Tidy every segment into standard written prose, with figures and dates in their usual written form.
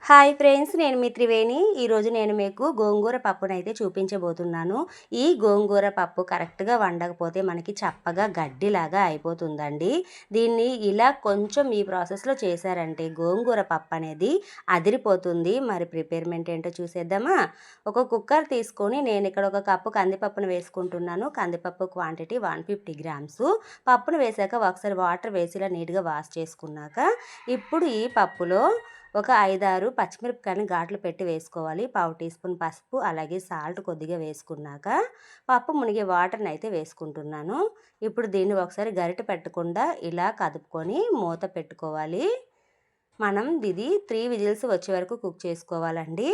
Hi friends, నేను మీ త్రివేణి. ఈరోజు నేను మీకు గోంగూర పప్పునైతే చూపించబోతున్నాను. ఈ గోంగూర పప్పు కరెక్ట్గా వండకపోతే మనకి చప్పగా గడ్డిలాగా అయిపోతుందండి. దీన్ని ఇలా కొంచెం ఈ ప్రాసెస్లో చేశారంటే గోంగూర పప్పు అనేది అదిరిపోతుంది. మరి ప్రిపేర్మెంట్ ఏంటో చూసేద్దామా? ఒక కుక్కర్ తీసుకొని నేను ఇక్కడ ఒక కప్పు కందిపప్పును వేసుకుంటున్నాను. కందిపప్పు క్వాంటిటీ 150 గ్రామ్స్. పప్పును వేసాక ఒకసారి వాటర్ వేసి ఇలా నీట్గా వాష్ చేసుకున్నాక ఇప్పుడు ఈ పప్పులో ఒక 5-6 పచ్చిమిరపకాయలని ఘాట్లు పెట్టి వేసుకోవాలి. పావు టీ స్పూన్ పసుపు, అలాగే సాల్ట్ కొద్దిగా వేసుకున్నాక పప్పు మునిగే వాటర్ని అయితే వేసుకుంటున్నాను. ఇప్పుడు దీన్ని ఒకసారి గరిటె పెట్టకుండా ఇలా కదుపుకొని మూత పెట్టుకోవాలి. మనం ఇది 3 విజిల్స్ వచ్చే వరకు కుక్ చేసుకోవాలండి.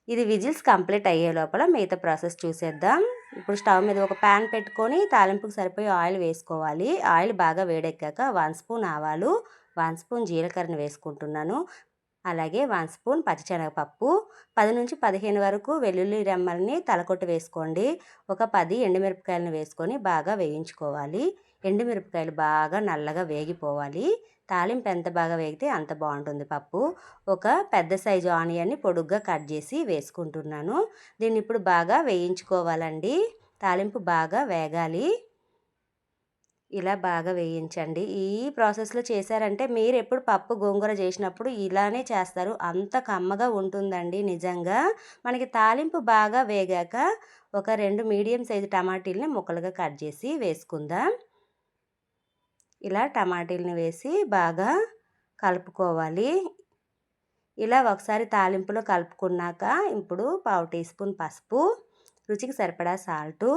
ఇది విజిల్స్ కంప్లీట్ అయ్యే లోపల మిగతా ప్రాసెస్ చూసేద్దాం. ఇప్పుడు స్టవ్ మీద ఒక ప్యాన్ పెట్టుకొని తాలింపుకు సరిపోయే ఆయిల్ వేసుకోవాలి. ఆయిల్ బాగా వేడెక్కాక 1 స్పూన్ ఆవాలు, 1 స్పూన్ జీలకర్రను వేసుకుంటున్నాను. అలాగే 1 స్పూన్ పచ్చిశనగపప్పు, 10-15 వరకు వెల్లుల్లి రెమ్మల్ని తలకొట్టి వేసుకోండి. ఒక 10 ఎండుమిరపకాయలను వేసుకొని బాగా వేయించుకోవాలి. ఎండుమిరపకాయలు బాగా నల్లగా వేగిపోవాలి. తాలింపు ఎంత బాగా వేగితే అంత బాగుంటుంది పప్పు. ఒక పెద్ద సైజు ఆనియన్ని పొడుగ్గా కట్ చేసి వేసుకుంటున్నాను. దీన్ని ఇప్పుడు బాగా వేయించుకోవాలండి. తాలింపు బాగా వేగాలి. ఇలా బాగా వేయించండి. ఈ ప్రాసెస్లో చేశారంటే మీరు ఎప్పుడు పప్పు గోంగూర చేసినప్పుడు ఇలానే చేస్తారు. అంత కమ్మగా ఉంటుందండి నిజంగా. మనకి తాలింపు బాగా వేగాక ఒక 2 మీడియం సైజు టమాటీలని ముక్కలుగా కట్ చేసి వేసుకుందాం. ఇలా టమాటీలని వేసి బాగా కలుపుకోవాలి. ఇలా ఒకసారి తాలింపులో కలుపుకున్నాక ఇప్పుడు పావు టీ స్పూన్ పసుపు, రుచికి సరిపడా సాల్టు,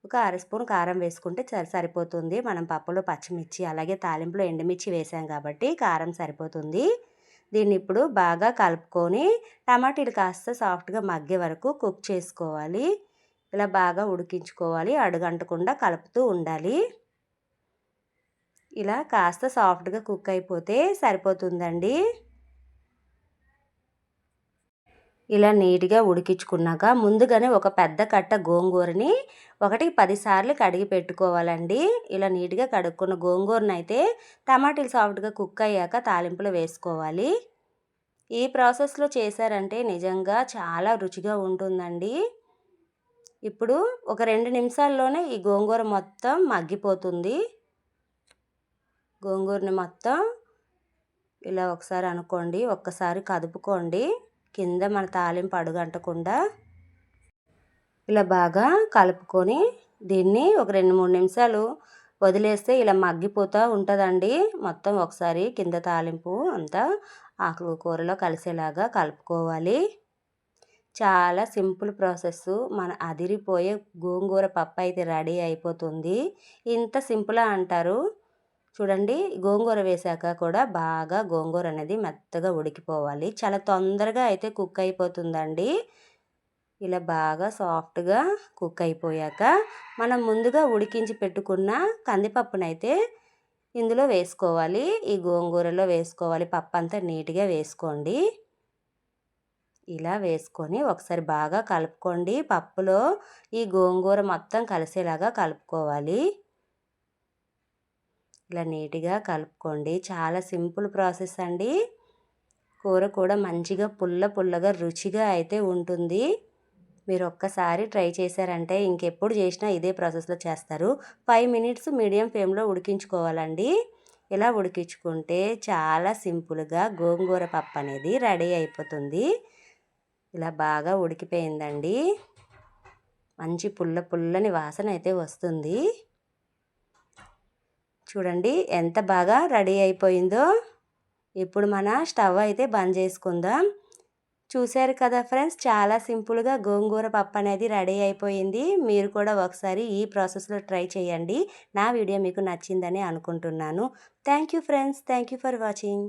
ఒక 1/2 స్పూన్ కారం వేసుకుంటే సరిపోతుంది. మనం పప్పులో పచ్చిమిర్చి అలాగే తాలింపులో ఎండుమిర్చి వేసాం కాబట్టి కారం సరిపోతుంది. దీన్ని ఇప్పుడు బాగా కలుపుకొని టమాటీలు కాస్త సాఫ్ట్గా మగ్గే వరకు కుక్ చేసుకోవాలి. ఇలా బాగా ఉడికించుకోవాలి. అడుగంటకుండా కలుపుతూ ఉండాలి. ఇలా కాస్త సాఫ్ట్గా కుక్ అయిపోతే సరిపోతుందండి. ఇలా నీట్గా ఉడికించుకున్నాక ముందుగానే ఒక పెద్ద కట్ట గోంగూరని 1-10 సార్లు కడిగి పెట్టుకోవాలండి. ఇలా నీట్గా కడుక్కున్న గోంగూరను అయితే టమాటీలు సాఫ్ట్గా కుక్ అయ్యాక తాలింపులో వేసుకోవాలి. ఈ ప్రాసెస్లో చేశారంటే నిజంగా చాలా రుచిగా ఉంటుందండి. ఇప్పుడు ఒక 2 నిమిషాల్లోనే ఈ గోంగూర మొత్తం మగ్గిపోతుంది. గోంగూరని మొత్తం ఇలా ఒకసారి అనుకోండి, ఒక్కసారి కదుపుకోండి. కింద మన తాలింపు అడుగంటకుండా ఇలా బాగా కలుపుకొని దీన్ని ఒక 2-3 నిమిషాలు వదిలేస్తే ఇలా మగ్గిపోతూ ఉంటుందండి. మొత్తం ఒకసారి కింద తాలింపు అంతా ఆకు కూరలో కలిసేలాగా కలుపుకోవాలి. చాలా సింపుల్ ప్రాసెస్. మన అదిరిపోయే గోంగూర పప్పు అయితే రెడీ అయిపోతుంది. ఇంత సింపులా అంటారు. చూడండి, గోంగూర వేసాక కూడా బాగా గోంగూర అనేది మెత్తగా ఉడికిపోవాలి. చాలా తొందరగా అయితే కుక్ అయిపోతుందండి. ఇలా బాగా సాఫ్ట్గా కుక్ అయిపోయాక మనం ముందుగా ఉడికించి పెట్టుకున్న కందిపప్పునైతే ఇందులో వేసుకోవాలి. ఈ గోంగూరలో వేసుకోవాలి. పప్పు అంతా నీట్గా వేసుకోండి. ఇలా వేసుకొని ఒకసారి బాగా కలుపుకోండి. పప్పులో ఈ గోంగూర మొత్తం కలిసేలాగా కలుపుకోవాలి. ఇలా నీట్గా కలుపుకోండి. చాలా సింపుల్ ప్రాసెస్ అండి. కూర కూడా మంచిగా పుల్లగా రుచిగా అయితే ఉంటుంది. మీరు ఒక్కసారి ట్రై చేశారంటే ఇంకెప్పుడు చేసినా ఇదే ప్రాసెస్లో చేస్తారు. 5 మినిట్స్ మీడియం ఫ్లేమ్లో ఉడికించుకోవాలండి. ఇలా ఉడికించుకుంటే చాలా సింపుల్గా గోంగూర పప్పు అనేది రెడీ అయిపోతుంది. ఇలా బాగా ఉడికిపోయిందండి. మంచి పుల్లని వాసన అయితే వస్తుంది. చూడండి ఎంత బాగా రెడీ అయిపోయిందో. ఇప్పుడు మన స్టవ్ అయితే బంద్ చేసుకుందాం. చూశారు కదా ఫ్రెండ్స్, చాలా సింపుల్గా గోంగూర పప్పు అనేది రెడీ అయిపోయింది. మీరు కూడా ఒకసారి ఈ ప్రాసెస్లో ట్రై చేయండి. నా వీడియో మీకు నచ్చిందని అనుకుంటున్నాను. Thank you friends. Thank you for watching.